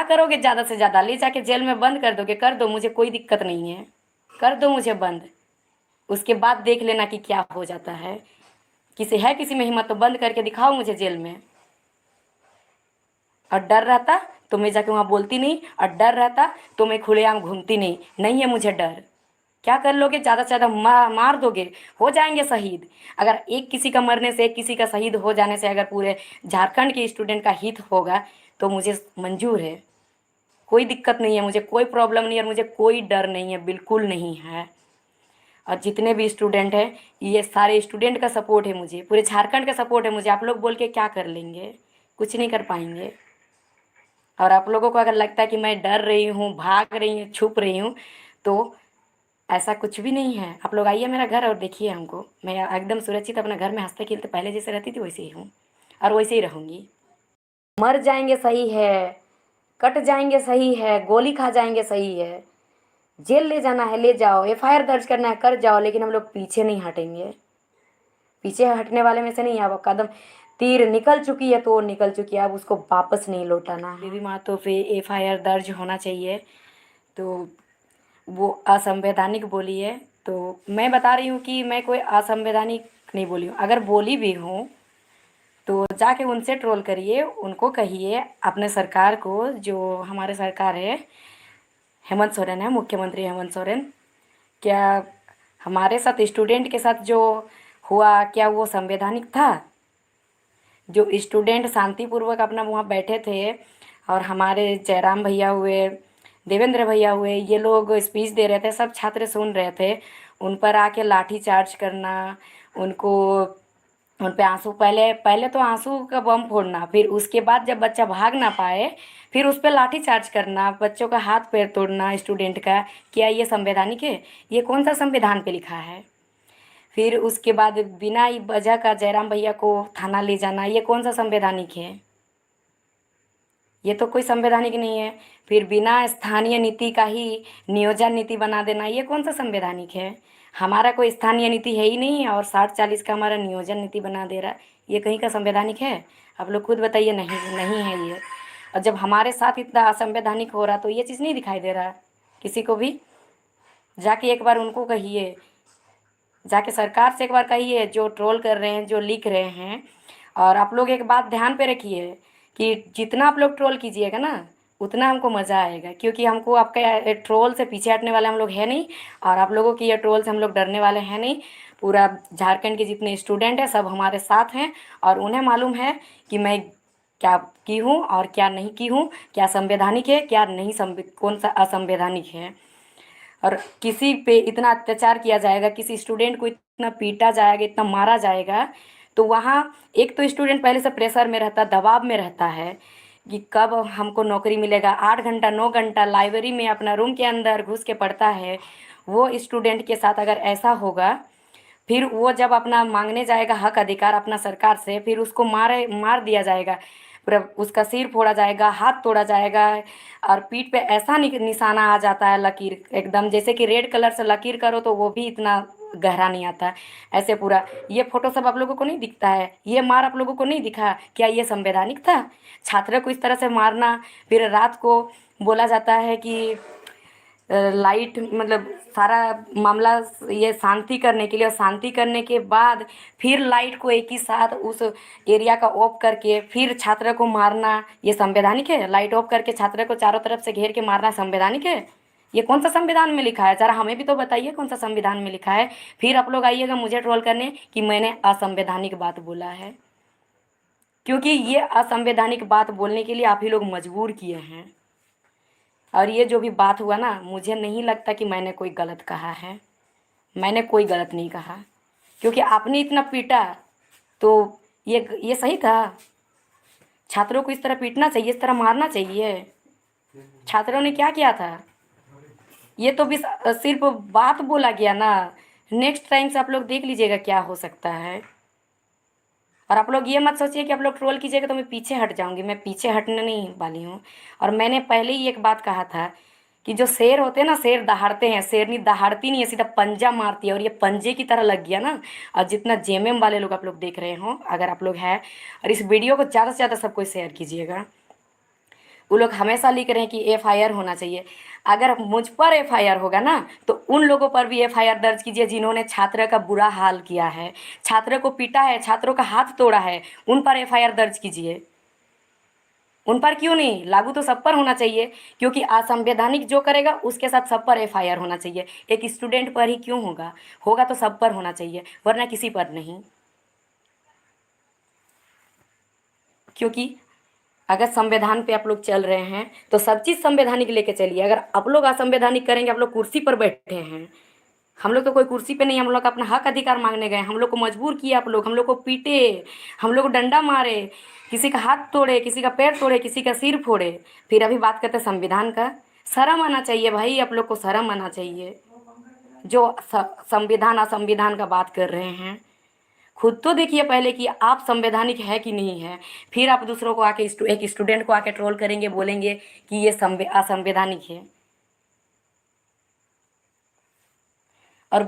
क्या करोगे? ज़्यादा से ज़्यादा ले जाके जेल में बंद कर दोगे, कर दो, मुझे कोई दिक्कत नहीं है, कर दो मुझे बंद। उसके बाद देख लेना कि क्या हो जाता है। किसी में हिम्मत तो बंद करके दिखाओ मुझे जेल में। और डर रहता तो मैं जाके वहाँ बोलती नहीं, और डर रहता तो मैं खुलेआम घूमती नहीं। नहीं है मुझे डर। क्या कर लोगे? ज़्यादा से ज़्यादा मार दोगे, हो जाएंगे शहीद। अगर एक किसी का मरने से, एक किसी का शहीद हो जाने से अगर पूरे झारखंड के स्टूडेंट का हित होगा तो मुझे मंजूर है, कोई दिक्कत नहीं है, मुझे कोई प्रॉब्लम नहीं है, और मुझे कोई डर नहीं है, बिल्कुल नहीं है। और जितने भी स्टूडेंट हैं, ये सारे स्टूडेंट का सपोर्ट है मुझे, पूरे झारखंड का सपोर्ट है मुझे। आप लोग बोल के क्या कर लेंगे? कुछ नहीं कर पाएंगे। और आप लोगों को अगर लगता है कि मैं डर रही हूँ, भाग रही हूँ, छुप रही हूँ, तो ऐसा कुछ भी नहीं है। आप लोग आइए मेरा घर और देखिए हमको। मैं एकदम सुरक्षित अपने घर में हंसते खेलते पहले जैसे रहती थी वैसे ही हूँ, और वैसे ही रहूँगी। मर जाएंगे सही है, कट जाएंगे सही है, गोली खा जाएंगे सही है, जेल ले जाना है ले जाओ, एफआईआर दर्ज करना है कर जाओ, लेकिन हम लोग पीछे नहीं हटेंगे। पीछे हटने वाले में से नहीं। अब कदम तीर निकल चुकी है तो निकल चुकी है, अब उसको वापस नहीं लौटाना है। बीबी माँ तो पे एफआईआर दर्ज होना चाहिए, तो वो असंवैधानिक बोली है। तो मैं बता रही हूँ कि मैं कोई असंवैधानिक नहीं बोली हूँ। अगर बोली भी हूँ तो जाके उनसे ट्रोल करिए, उनको कहिए, अपने सरकार को, जो हमारे सरकार है, हेमंत सोरेन है, मुख्यमंत्री हेमंत सोरेन, क्या हमारे साथ स्टूडेंट के साथ जो हुआ क्या वो संवैधानिक था? जो स्टूडेंट शांतिपूर्वक अपना वहाँ बैठे थे, और हमारे जयराम भैया हुए, देवेंद्र भैया हुए, ये लोग स्पीच दे रहे थे, सब छात्र सुन रहे थे, उन पर आके लाठी चार्ज करना, उनको, उन पे आंसू, पहले पहले तो आंसू का बम फोड़ना, फिर उसके बाद जब बच्चा भाग ना पाए फिर उस पर लाठी चार्ज करना, बच्चों का हाथ पैर तोड़ना स्टूडेंट का, क्या ये संवैधानिक है? ये कौन सा संविधान पे लिखा है? फिर उसके बाद बिना ही वजह का जयराम भैया को थाना ले जाना, ये कौन सा संवैधानिक है? ये तो कोई संवैधानिक नहीं है। फिर बिना स्थानीय नीति का ही नियोजन नीति बना देना, ये कौन सा संवैधानिक है? हमारा कोई स्थानीय नीति है ही नहीं, और 60-40 का हमारा नियोजन नीति बना दे रहा है, ये कहीं का संवैधानिक है? आप लोग खुद बताइए। नहीं, नहीं है ये। और जब हमारे साथ इतना असंवैधानिक हो रहा तो ये चीज़ नहीं दिखाई दे रहा किसी को भी? जाके एक बार उनको कहिए, जाके सरकार से एक बार कहिए, जो ट्रोल कर रहे हैं, जो लिख रहे हैं। और आप लोग एक बात ध्यान पे रखिए कि जितना आप लोग ट्रोल कीजिएगा ना उतना हमको मज़ा आएगा, क्योंकि हमको आपका ट्रोल से पीछे हटने वाले हम लोग हैं नहीं, और आप लोगों की ये ट्रोल से हम लोग डरने वाले हैं नहीं। पूरा झारखंड के जितने स्टूडेंट हैं सब हमारे साथ हैं, और उन्हें मालूम है कि मैं क्या की हूँ और क्या नहीं की हूँ, क्या संवैधानिक है क्या नहीं, कौन सा असंवैधानिक है। और किसी पे इतना अत्याचार किया जाएगा, किसी स्टूडेंट को इतना पीटा जाएगा, इतना मारा जाएगा, तो वहाँ एक तो स्टूडेंट पहले से प्रेशर में रहता, दबाव में रहता है कि कब हमको नौकरी मिलेगा। 8 घंटा 9 घंटा लाइब्रेरी में अपना रूम के अंदर घुस के पढ़ता है। वो स्टूडेंट के साथ अगर ऐसा होगा, फिर वो जब अपना मांगने जाएगा हक अधिकार अपना सरकार से, फिर उसको मार दिया जाएगा, पूरा उसका सिर फोड़ा जाएगा, हाथ तोड़ा जाएगा, और पीठ पे ऐसा निशाना आ जाता है, लकीर एकदम जैसे कि रेड कलर से लकीर करो तो वो भी इतना गहरा नहीं आता है, ऐसे पूरा। ये फोटो सब आप लोगों को नहीं दिखता है? ये मार आप लोगों को नहीं दिखा? क्या ये संवैधानिक था? छात्र को इस तरह से मारना। फिर रात को बोला जाता है कि लाइट, मतलब सारा मामला ये शांति करने के लिए, और शांति करने के बाद फिर लाइट को एक ही साथ उस एरिया का ऑफ करके फिर छात्र को मारना, ये संवैधानिक है? लाइट ऑफ करके छात्र को चारों तरफ से घेर के मारना संवैधानिक है? ये कौन सा संविधान में लिखा है? जरा हमें भी तो बताइए कौन सा संविधान में लिखा है। फिर आप लोग आइएगा मुझे ट्रोल करने कि मैंने असंवैधानिक बात बोला है, क्योंकि ये असंवैधानिक बात बोलने के लिए आप ही लोग मजबूर किए हैं। और ये जो भी बात हुआ ना, मुझे नहीं लगता कि मैंने कोई गलत कहा है। मैंने कोई गलत नहीं कहा, क्योंकि आपने इतना पीटा तो ये सही था? छात्रों को इस तरह पीटना चाहिए, इस तरह मारना चाहिए? छात्रों ने क्या किया था? ये तो भी सिर्फ बात बोला गया ना। नेक्स्ट टाइम से आप लोग देख लीजिएगा क्या हो सकता है। और आप लोग ये मत सोचिए कि आप लोग ट्रोल कीजिएगा तो मैं पीछे हट जाऊंगी, मैं पीछे हटने नहीं वाली हूँ। और मैंने पहले ही एक बात कहा था कि जो शेर होते हैं ना, शेर दहाड़ते हैं, शेरनी दहाड़ती नहीं है, सीधा पंजा मारती है, और ये पंजे की तरह लग गया ना। और जितना जेएमएम वाले लोग आप लोग देख रहे हो, अगर आप लोग हैं, और इस वीडियो को ज़्यादा से ज़्यादा सबको शेयर कीजिएगा। वो लोग हमेशा लिख रहे हैं कि एफआईआर होना चाहिए। अगर मुझ पर एफआईआर होगा ना तो उन लोगों पर भी एफआईआर दर्ज कीजिए जिन्होंने छात्र का बुरा हाल किया है, छात्र को पीटा है, छात्रों का हाथ तोड़ा है, उन पर एफआईआर दर्ज कीजिए। उन पर क्यों नहीं? लागू तो सब पर होना चाहिए, क्योंकि असंवैधानिक जो करेगा उसके साथ सब पर एफआईआर होना चाहिए। एक स्टूडेंट पर ही क्यों होगा? होगा तो सब पर होना चाहिए, वरना किसी पर नहीं। क्योंकि अगर संविधान पे आप लोग चल रहे हैं तो सब चीज़ संवैधानिक लेके चलिए। अगर आप लोग असंवैधानिक करेंगे, आप लोग कुर्सी पर बैठे हैं, हम लोग तो कोई कुर्सी पे नहीं, हम लोग अपना हक अधिकार मांगने गए। हम लोग को मजबूर किया आप लोग, हम लोग को पीटे, हम लोग को डंडा मारे, किसी का हाथ तोड़े, किसी का पैर तोड़े, किसी का सिर फोड़े, फिर अभी बात करते संविधान का। शर्म आना चाहिए भाई, आप लोग को शर्म आना चाहिए जो संविधान असंविधान का बात कर रहे हैं। खुद तो देखिए पहले कि आप संवैधानिक है कि नहीं है, फिर आप दूसरों को आके एक स्टूडेंट को आके ट्रोल करेंगे, बोलेंगे कि ये असंवैधानिक है। और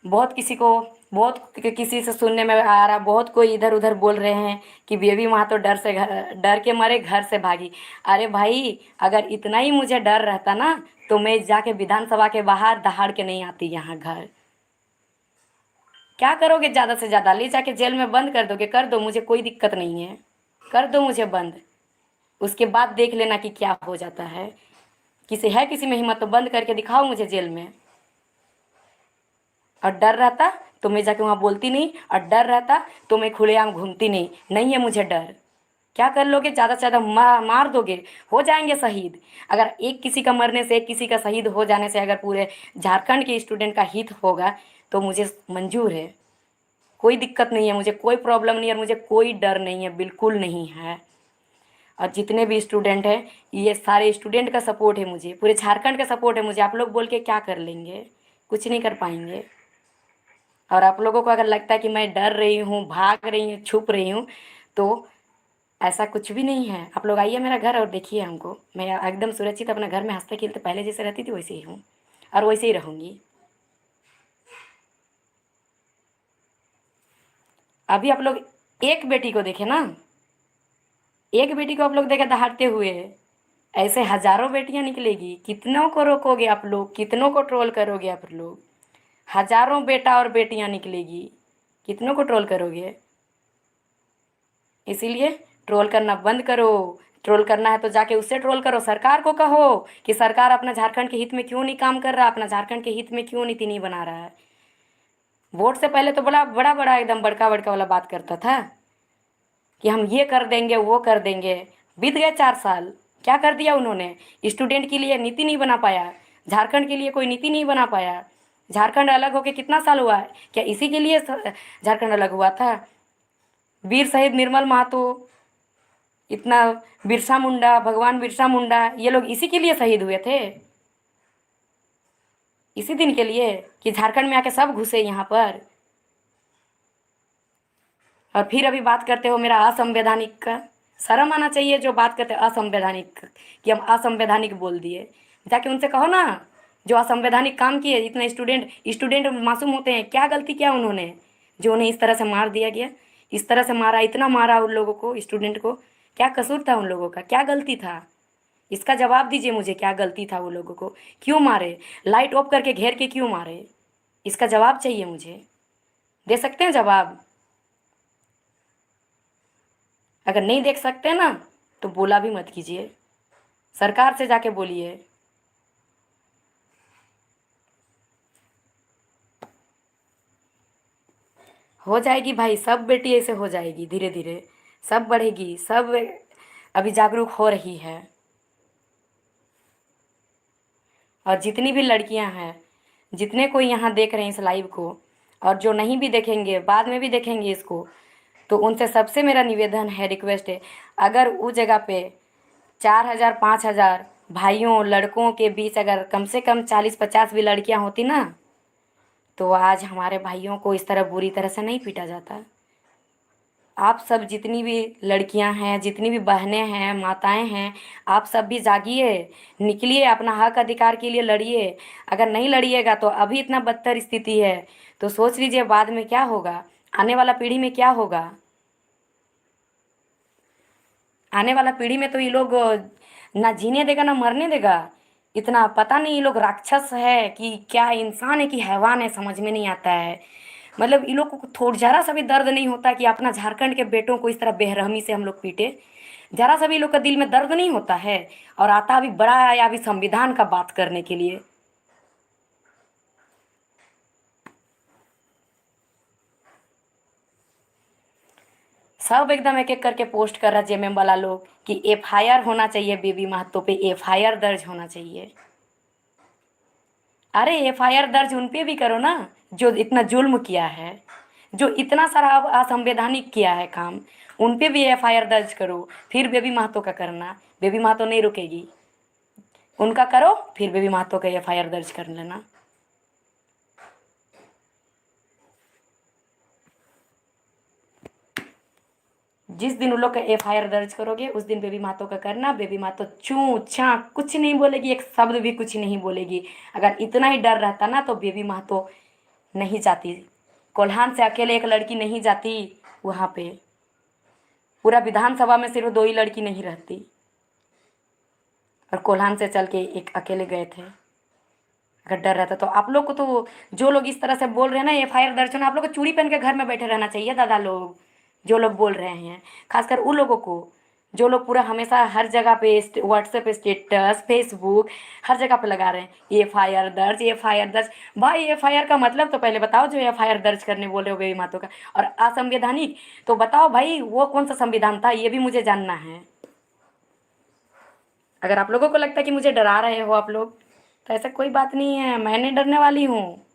बहुत किसी को, बहुत किसी से सुनने में आ रहा, बहुत कोई इधर उधर बोल रहे हैं कि बेबी वहाँ तो डर के मारे घर से भागी। अरे भाई, अगर इतना ही मुझे डर रहता ना तो मैं जाके विधानसभा के बाहर दहाड़ के नहीं आती यहाँ घर। क्या करोगे? ज़्यादा से ज़्यादा ले जाके जेल में बंद कर दोगे, कर दो, मुझे कोई दिक्कत नहीं है, कर दो मुझे बंद। उसके बाद देख लेना कि क्या हो जाता है। किसी में हिम्मत तो बंद करके दिखाओ मुझे जेल में। और डर रहता तो मैं जाके वहाँ बोलती नहीं, और डर रहता तो मैं खुलेआम घूमती नहीं। नहीं है मुझे डर। क्या कर लोगे? ज़्यादा से ज़्यादा मार दोगे, हो जाएंगे शहीद। अगर एक किसी का मरने से, एक किसी का शहीद हो जाने से अगर पूरे झारखंड के स्टूडेंट का हित होगा तो मुझे मंजूर है, कोई दिक्कत नहीं है, मुझे कोई प्रॉब्लम नहीं है, और मुझे कोई डर नहीं है, बिल्कुल नहीं है। और जितने भी स्टूडेंट हैं, ये सारे स्टूडेंट का सपोर्ट है मुझे, पूरे झारखंड का सपोर्ट है मुझे। आप लोग बोल के क्या कर लेंगे? कुछ नहीं कर पाएंगे। और आप लोगों को अगर लगता है कि मैं डर रही हूँ, भाग रही हूँ, छुप रही हूँ, तो ऐसा कुछ भी नहीं है। आप लोग आइए मेरा घर और देखिए हमको, मैं एकदम सुरक्षित अपना घर में हंसते खेलते पहले जैसे रहती थी वैसे ही हूँ, और वैसे ही रहूँगी। अभी आप लोग एक बेटी को देखे ना, एक बेटी को आप लोग देखे दहाड़ते हुए, ऐसे हजारों बेटियां निकलेगी। कितनों को रोकोगे आप लोग? कितनों को ट्रोल करोगे आप लोग? हजारों बेटा और बेटियां निकलेगी, कितनों को ट्रोल करोगे? इसीलिए ट्रोल करना बंद करो। ट्रोल करना है तो जाके उससे ट्रोल करो, सरकार को कहो कि सरकार अपना झारखंड के हित में क्यों नहीं काम कर रहा, अपना झारखंड के हित में क्यों नीति नहीं बना रहा है। वोट से पहले तो बड़ा बड़ा बड़ा एकदम बड़का बड़का वाला बात करता था कि हम ये कर देंगे, वो कर देंगे। बीत गए 4 साल, क्या कर दिया उन्होंने? स्टूडेंट के लिए नीति नहीं बना पाया, झारखंड के लिए कोई नीति नहीं बना पाया। झारखंड अलग होके कितना साल हुआ है? क्या इसी के लिए झारखंड अलग हुआ था? वीर शहीद निर्मल महतो, इतना बिरसा मुंडा, भगवान बिरसा मुंडा, ये लोग इसी के लिए शहीद हुए थे, इसी दिन के लिए कि झारखंड में आके सब घुसे यहाँ पर। और फिर अभी बात करते हो मेरा असंवैधानिक का। शर्म आना चाहिए जो बात करते हैं असंवैधानिक, कि हम असंवैधानिक बोल दिए। जाके उनसे कहो ना जो असंवैधानिक काम किए। इतना स्टूडेंट स्टूडेंट मासूम होते हैं, क्या गलती किया उन्होंने जो उन्हें इस तरह से मार दिया गया? इस तरह से मारा, इतना मारा उन लोगों को, स्टूडेंट को। क्या कसूर था उन लोगों का? क्या गलती था? इसका जवाब दीजिए मुझे, क्या गलती था वो लोगों को? क्यों मारे? लाइट ऑफ करके घेर के क्यों मारे? इसका जवाब चाहिए मुझे। दे सकते हैं जवाब? अगर नहीं देख सकते ना तो बोला भी मत कीजिए, सरकार से जाके बोलिए। हो जाएगी भाई, सब बेटी ऐसे हो जाएगी, धीरे धीरे सब बढ़ेगी, सब अभी जागरूक हो रही है। और जितनी भी लड़कियां हैं, जितने कोई यहाँ देख रहे हैं इस लाइव को, और जो नहीं भी देखेंगे, बाद में भी देखेंगे इसको, तो उनसे सबसे मेरा निवेदन है, रिक्वेस्ट है, अगर उस जगह पे 4,000 5,000 भाइयों लड़कों के बीच अगर कम से कम 40-50 भी लड़कियां होती ना, तो आज हमारे भाइयों को इस तरह बुरी तरह से नहीं पीटा जाता। आप सब जितनी भी लड़कियां हैं, जितनी भी बहनें हैं, माताएं हैं, आप सब भी जागिए, निकलिए, अपना हक अधिकार के लिए लड़िए। अगर नहीं लड़िएगा तो अभी इतना बदतर स्थिति है, तो सोच लीजिए बाद में क्या होगा, आने वाला पीढ़ी में क्या होगा। आने वाला पीढ़ी में तो ये लोग ना जीने देगा ना मरने देगा। इतना पता नहीं ये लोग राक्षस है कि क्या इंसान है कि हैवान है, समझ में नहीं आता है। मतलब इन लोग को थोड़ा जरा सा भी दर्द नहीं होता कि अपना झारखंड के बेटों को इस तरह बेरहमी से हम लोग पीटे। जरा सा भी इन लोग का दिल में दर्द नहीं होता है। और आता अभी बड़ा है अभी संविधान का बात करने के लिए। सब एकदम एक एक करके पोस्ट कर रहा है जेएमएम वाला लोग कि एफआईआर होना चाहिए, बेबी महतो पे एफआईआर दर्ज होना चाहिए। अरे एफआईआर दर्ज उन पे भी करो ना, जो इतना जुल्म किया है, जो इतना सारा असंवैधानिक किया है काम। उन पे भी एफआईआर दर्ज करो, फिर बेबी महतो का करना। बेबी महतो नहीं रुकेगी, उनका करो फिर बेबी महतो का एफआईआर दर्ज कर लेना। जिस दिन उन लोग का एफआईआर दर्ज करोगे उस दिन बेबी महतो का करना। बेबी महतो चूं छां कुछ नहीं बोलेगी, एक शब्द भी कुछ नहीं बोलेगी। अगर इतना ही डर रहता ना तो बेबी महतो नहीं जाती। कोल्हान से अकेले एक लड़की नहीं जाती वहाँ पे। पूरा विधानसभा में सिर्फ दो ही लड़की नहीं रहती, और कोल्हान से चल के एक अकेले गए थे। अगर डर रहता तो आप लोग को तो, जो लोग इस तरह से बोल रहे हैं ना एफआईआर दर्ज होना, आप लोग को चूड़ी पहन के घर में बैठे रहना चाहिए दादा लोग। जो लोग बोल रहे हैं खासकर उन लोगों को, जो लोग पूरा हमेशा हर जगह पे व्हाट्सएप स्टेटस फेसबुक हर जगह पे लगा रहे हैं एफआईआर दर्ज एफआईआर दर्ज। भाई एफआईआर का मतलब तो पहले बताओ, जो एफआईआर दर्ज करने बोल रहे हो बेबी मातो का। और असंवैधानिक तो बताओ भाई वो कौन सा संविधान था, ये भी मुझे जानना है। अगर आप लोगों को लगता है कि मुझे डरा रहे हो आप लोग, तो ऐसा कोई बात नहीं है, मैं नहीं डरने वाली हूँ।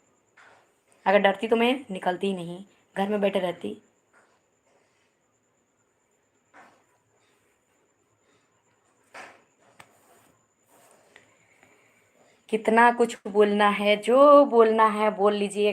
अगर डरती तो मैं निकलती ही नहीं, घर में बैठे रहती। कितना कुछ बोलना है, जो बोलना है बोल लीजिएगा।